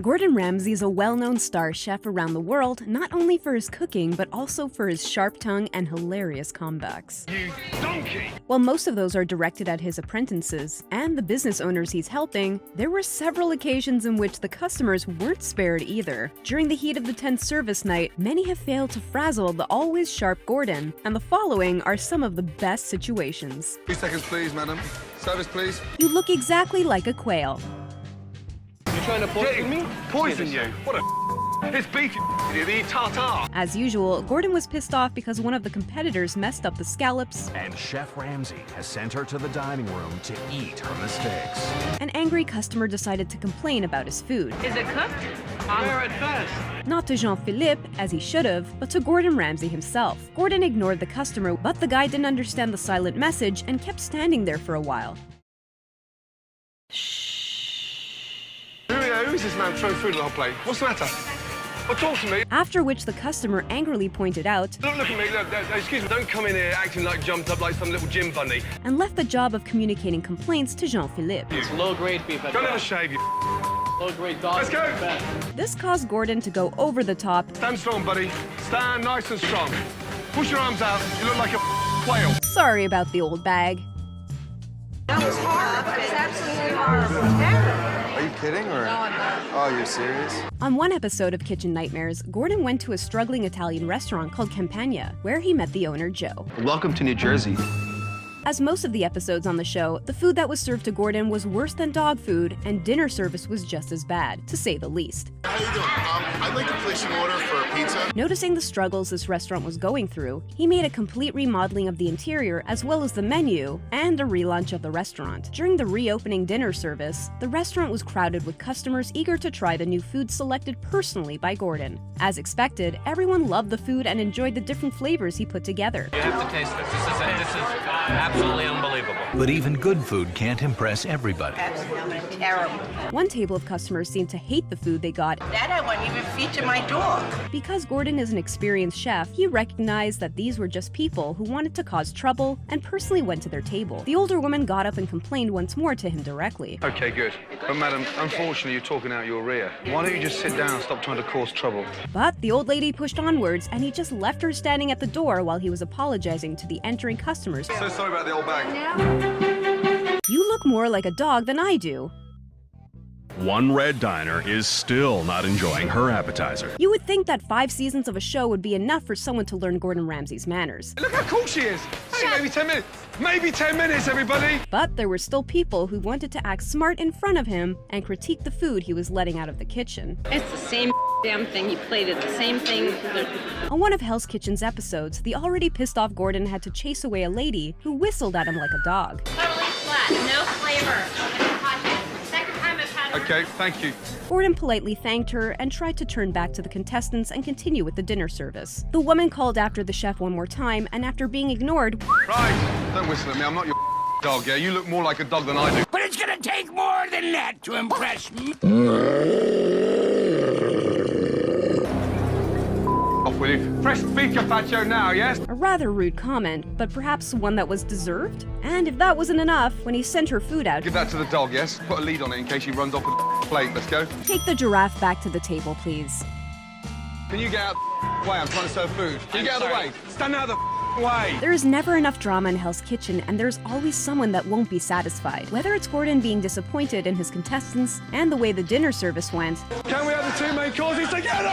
Gordon Ramsay is a well-known star chef around the world, not only for his cooking, but also for his sharp tongue and hilarious comebacks. You donkey! While most of those are directed at his apprentices and the business owners he's helping, there were several occasions in which the customers weren't spared either. During the heat of the 10th service night, many have failed to frazzle the always sharp Gordon, and the following are some of the best situations. 3 seconds, please, madam. Service, please. You look exactly like a quail. You trying to poison me? Poison you? What a It's beef, you idiot. Eat tartar. As usual, Gordon was pissed off because one of the competitors messed up the scallops, And Chef Ramsay has sent her to the dining room to eat her mistakes. an angry customer decided to complain about his food. Is it cooked? Where at first? Not to Jean-Philippe, as he should have, but to Gordon Ramsay himself. Gordon ignored the customer, but the guy didn't understand the silent message and kept standing there for a while. Who is this man throwing food on the whole plate? What's the matter? Well, talk to me. After which the customer angrily pointed out Don't look at me. Excuse me. Don't come in here acting like jumped up like some little gym bunny. and left the job of communicating complaints to Jean-Philippe. It's low-grade beef at Don't ever best. shave, you. Low-grade dog Let's beef go. at best. This caused Gordon to go over the top. Stand strong, buddy. Stand nice and strong. Push your arms out. You look like a whale. Sorry about the old bag. That was horrible. It's absolutely horrible. Terrible. Are you kidding or? No, I'm not. Oh, you're serious? On one episode of Kitchen Nightmares, Gordon went to a struggling Italian restaurant called Campagna, where he met the owner, Joe. Welcome to New Jersey. As most of the episodes on the show, the food that was served to Gordon was worse than dog food, and dinner service was just as bad, to say the least. How you doing? I'd like to place an order for a pizza. Noticing the struggles this restaurant was going through, he made a complete remodeling of the interior as well as the menu and a relaunch of the restaurant. During the reopening dinner service, the restaurant was crowded with customers eager to try the new food selected personally by Gordon. As expected, everyone loved the food and enjoyed the different flavors he put together. You have to taste this. This is absolutely unbelievable. But even good food can't impress everybody. Absolutely terrible. One table of customers seemed to hate the food they got. That I wouldn't even feature my dog. Because Gordon is an experienced chef, he recognized that these were just people who wanted to cause trouble and personally went to their table. The older woman got up and complained once more to him directly. Okay, good. But madam, unfortunately, you're talking out your rear. Why don't you just sit down and stop trying to cause trouble? But the old lady pushed onwards and he just left her standing at the door while he was apologizing to the entering customers. So sorry about the old bag. You look more like a dog than I do. One red diner is still not enjoying her appetizer. You would think that 5 seasons of a show would be enough for someone to learn Gordon Ramsay's manners. Look how cool she is. Hey, maybe 10 minutes. Maybe 10 minutes, everybody. But there were still people who wanted to act smart in front of him and critique the food he was letting out of the kitchen. It's the same damn thing. He plated the same thing. On one of Hell's Kitchen's episodes, the already pissed off Gordon had to chase away a lady who whistled at him like a dog. Totally flat, no flavor. Second time I've had it. Okay, thank you. Gordon politely thanked her and tried to turn back to the contestants and continue with the dinner service. The woman called after the chef one more time, and after being ignored, Right. Don't whistle at me. I'm not your dog, yeah? You look more like a dog than I do. But it's gonna take more than that to impress me. Off with you. Fresh beef carpaccio now, yes? a rather rude comment, but perhaps one that was deserved? And if that wasn't enough, when he sent her food out, Give that to the dog, yes? Put a lead on it in case she runs off with the plate. Let's go. take the giraffe back to the table, please. Can you get out of the way? I'm trying to serve food. Can you get out of the way? Stand out of the way. There is never enough drama in Hell's Kitchen, and there's always someone that won't be satisfied. Whether it's Gordon being disappointed in his contestants and the way the dinner service went, Can we have the 2 main courses together?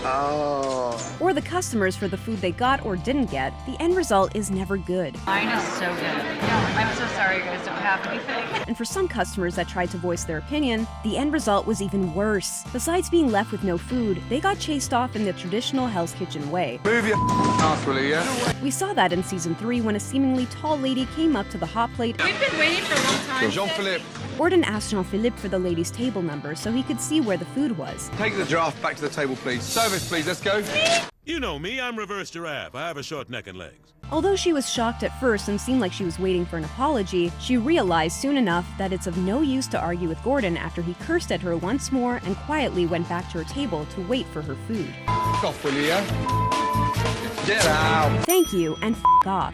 Oh. or the customers for the food they got or didn't get, the end result is never good. Mine is so good. I'm so sorry you guys don't have anything. And for some customers that tried to voice their opinion, the end result was even worse. Besides being left with no food, they got chased off in the traditional Hell's Kitchen way. Move your ass, will you, yeah? We saw that in season 3 when a seemingly tall lady came up to the hot plate. We've been waiting for a long time. Jean-Philippe, Gordon asked Jean-Philippe for the lady's table number so he could see where the food was. take the giraffe back to the table, please. Service, please. Let's go. You know me, I'm reverse giraffe. I have a short neck and legs. Although she was shocked at first and seemed like she was waiting for an apology, she realized soon enough that it's of no use to argue with Gordon after he cursed at her once more and quietly went back to her table to wait for her food. Off, will you, yeah? Get out. Thank you, and off.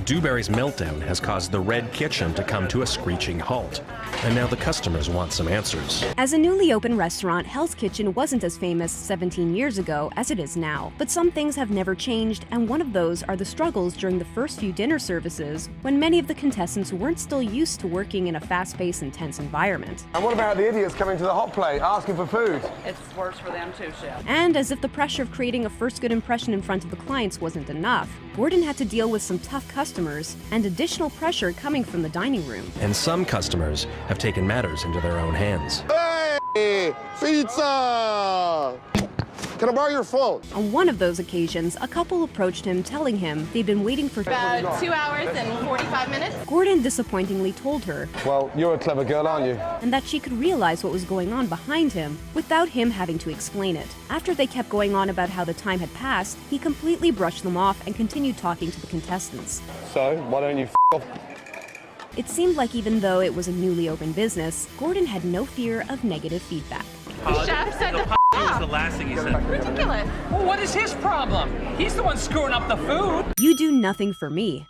Dewberry's meltdown has caused the Red Kitchen to come to a screeching halt, and now the customers want some answers. As a newly opened restaurant, Hell's Kitchen wasn't as famous 17 years ago as it is now. But some things have never changed, and one of those are the struggles during the first few dinner services, when many of the contestants weren't still used to working in a fast-paced, intense environment. And what about the idiots coming to the hot plate, asking for food? It's worse for them too, Chef. And as if the pressure of creating a first good impression in front of the clients wasn't enough, Gordon had to deal with some tough customers and additional pressure coming from the dining room. And some customers have taken matters into their own hands. Hey, pizza! Can I borrow your phone? On one of those occasions, a couple approached him telling him they'd been waiting for About 2 hours and 45 minutes. Gordon disappointingly told her, Well, you're a clever girl, aren't you? and that she could realize what was going on behind him without him having to explain it. After they kept going on about how the time had passed, he completely brushed them off and continued talking to the contestants. So, why don't you off? It seemed like even though it was a newly opened business, Gordon had no fear of negative feedback. The chef said to was the last thing he said. ridiculous. Well, what is his problem? He's the one screwing up the food. You do nothing for me.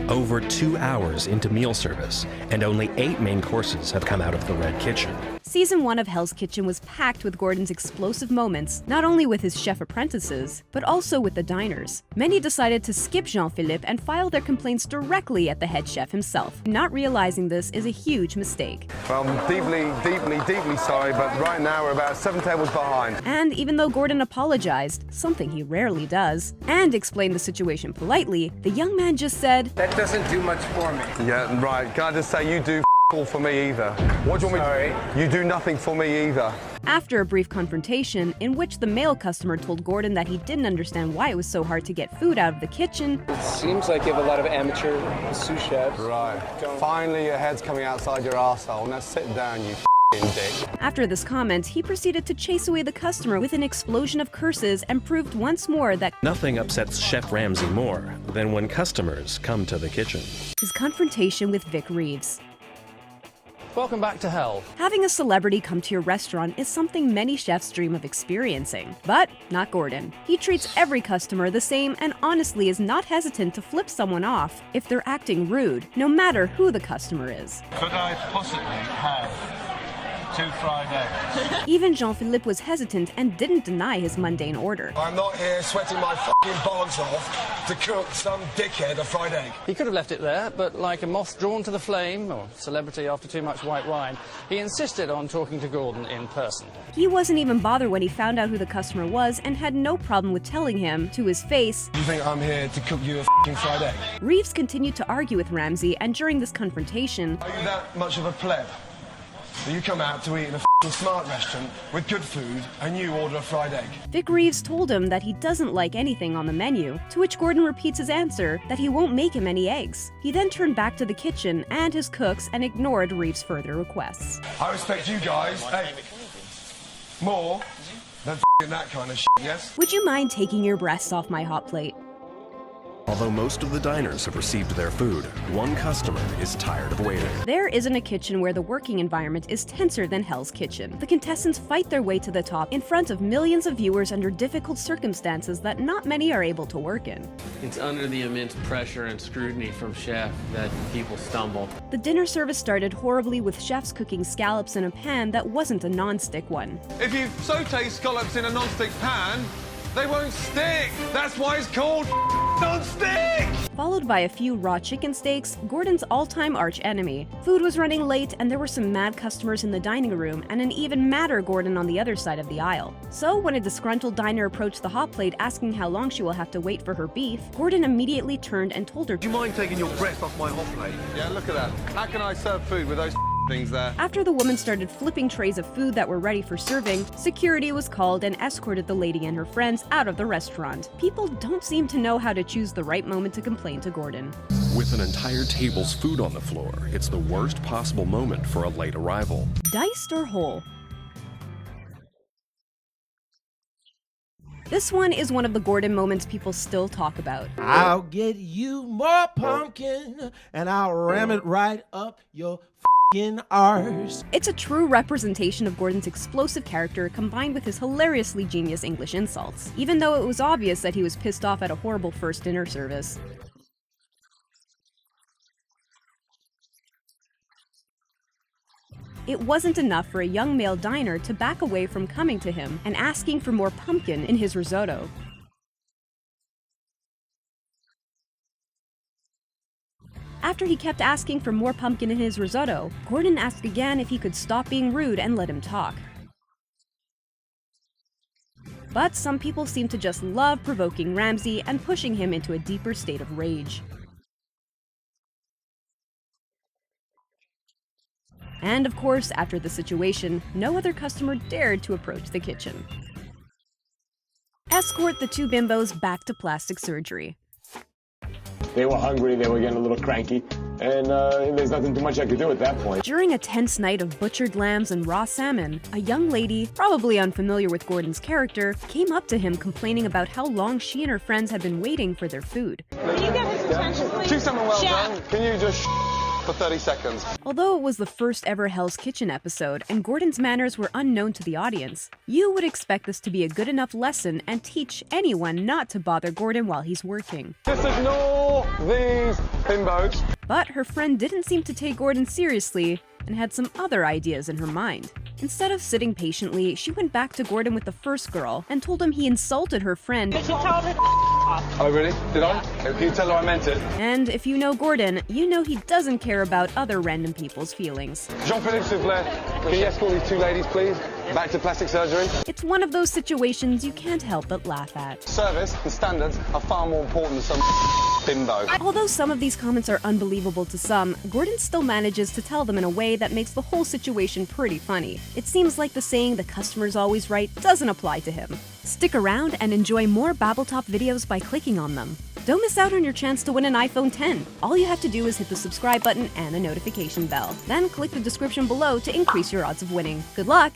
Over 2 hours into meal service, and only 8 main courses have come out of the Red Kitchen. Season 1 of Hell's Kitchen was packed with Gordon's explosive moments, not only with his chef apprentices, but also with the diners. Many decided to skip Jean-Philippe and file their complaints directly at the head chef himself. Not realizing this is a huge mistake. Well, I'm deeply sorry, but right now we're about 7 tables behind. And even though Gordon apologized, something he rarely does, and explained the situation politely, the young man just said, That doesn't do much for me. Yeah, right. Can I just say, you do all for me either. What do you want me to do? You do nothing for me either. After a brief confrontation, in which the male customer told Gordon that he didn't understand why it was so hard to get food out of the kitchen, It seems like you have a lot of amateur sous chefs. Right. Finally, your head's coming outside your arsehole. Now sit down, you dick. after this comment, he proceeded to chase away the customer with an explosion of curses and proved once more that Nothing upsets Chef Ramsay more than when customers come to the kitchen. his confrontation with Vic Reeves. Welcome back to hell. Having a celebrity come to your restaurant is something many chefs dream of experiencing. But not Gordon. He treats every customer the same and honestly is not hesitant to flip someone off if they're acting rude, no matter who the customer is. Could I possibly have 2 fried eggs? Even Jean-Philippe was hesitant and didn't deny his mundane order. I'm not here sweating my balls off to cook some dickhead a fried egg. He could have left it there, but like a moth drawn to the flame, or celebrity after too much white wine, he insisted on talking to Gordon in person. He wasn't even bothered when he found out who the customer was and had no problem with telling him, to his face, You think I'm here to cook you a fried egg? Reeves continued to argue with Ramsay, and during this confrontation, Are you that much of a pleb? So you come out to eat in a smart restaurant with good food and you order a fried egg? Vic Reeves told him that he doesn't like anything on the menu, to which Gordon repeats his answer that he won't make him any eggs. He then turned back to the kitchen and his cooks and ignored Reeves' further requests. I respect you guys, hey, more than that kind of shit, yes? Would you mind taking your breasts off my hot plate? Although most of the diners have received their food, one customer is tired of waiting. There isn't a kitchen where the working environment is tenser than Hell's Kitchen. The contestants fight their way to the top in front of millions of viewers under difficult circumstances that not many are able to work in. It's under the immense pressure and scrutiny from chef that people stumble. The dinner service started horribly with chefs cooking scallops in a pan that wasn't a non-stick one. If you saute scallops in a non-stick pan, they won't stick. That's why it's called non-stick. Followed by a few raw chicken steaks, Gordon's all-time arch-enemy. Food was running late and there were some mad customers in the dining room and an even madder Gordon on the other side of the aisle. So when a disgruntled diner approached the hot plate asking how long she will have to wait for her beef, Gordon immediately turned and told her, Do you mind taking your breath off my hot plate? Yeah, look at that. How can I serve food with those things there? After the woman started flipping trays of food that were ready for serving, security was called and escorted the lady and her friends out of the restaurant. People don't seem to know how to choose the right moment to complain to Gordon. With an entire table's food on the floor, it's the worst possible moment for a late arrival. Diced or whole? This one is one of the Gordon moments people still talk about. I'll get you more pumpkin and I'll ram it right up your f***ing arse. It's a true representation of Gordon's explosive character combined with his hilariously genius English insults, even though it was obvious that he was pissed off at a horrible first dinner service. It wasn't enough for a young male diner to back away from coming to him and asking for more pumpkin in his risotto. After he kept asking for more pumpkin in his risotto, Gordon asked again if he could stop being rude and let him talk. But some people seem to just love provoking Ramsay and pushing him into a deeper state of rage. And of course, after the situation, no other customer dared to approach the kitchen. Escort the two bimbos back to plastic surgery. They were hungry, they were getting a little cranky, and there's nothing too much I could do at that point. During a tense night of butchered lambs and raw salmon, a young lady, probably unfamiliar with Gordon's character, came up to him complaining about how long she and her friends had been waiting for their food. Can you get his attention, please? Do something well Chef. done. Can you just for 30 seconds? Although it was the first ever Hell's Kitchen episode and Gordon's manners were unknown to the audience, you would expect this to be a good enough lesson and teach anyone not to bother Gordon while he's working. Just ignore these bimbos. But her friend didn't seem to take Gordon seriously and had some other ideas in her mind. Instead of sitting patiently, she went back to Gordon with the first girl and told him he insulted her friend. But you told her Oh, really? Did I? Can you tell her I meant it? And if you know Gordon, you know he doesn't care about other random people's feelings. Jean-Philippe Soufflet, can you escort these two ladies, please? Back to plastic surgery? It's one of those situations you can't help but laugh at. Service and standards are far more important than some bimbo. Although some of these comments are unbelievable to some, Gordon still manages to tell them in a way that makes the whole situation pretty funny. It seems like the saying "the customer's always right" doesn't apply to him. Stick around and enjoy more Babbletop videos by clicking on them. Don't miss out on your chance to win an iPhone 10. All you have to do is hit the subscribe button and the notification bell. Then click the description below to increase your odds of winning. Good luck!